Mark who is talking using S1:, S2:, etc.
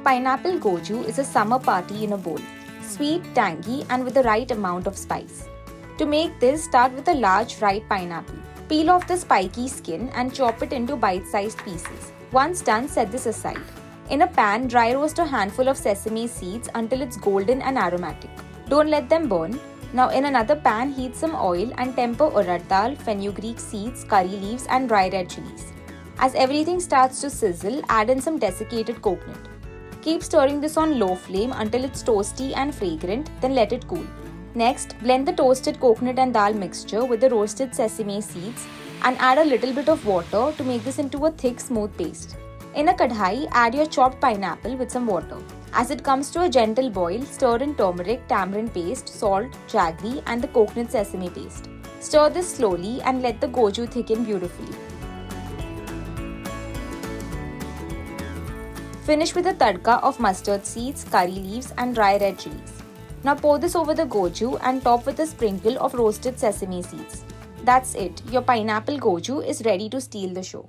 S1: Pineapple Gojju is a summer party in a bowl. Sweet, tangy, and with the right amount of spice. To make this, start with a large ripe pineapple. Peel off the spiky skin and chop it into bite-sized pieces. Once done, set this aside. In a pan, dry roast a handful of sesame seeds until it's golden and aromatic. Don't let them burn. Now in another pan, heat some oil and temper urad dal, fenugreek seeds, curry leaves, and dry red chilies. As everything starts to sizzle, add in some desiccated coconut. Keep stirring this on low flame until it's toasty and fragrant, then let it cool. Next, blend the toasted coconut and dal mixture with the roasted sesame seeds and add a little bit of water to make this into a thick, smooth paste. In a kadhai, add your chopped pineapple with some water. As it comes to a gentle boil, stir in turmeric, tamarind paste, salt, jaggery, and the coconut sesame paste. Stir this slowly and let the goju thicken beautifully. Finish with a tadka of mustard seeds, curry leaves, and dry red chilies. Now pour this over the goju and top with a sprinkle of roasted sesame seeds. That's it, your pineapple goju is ready to steal the show.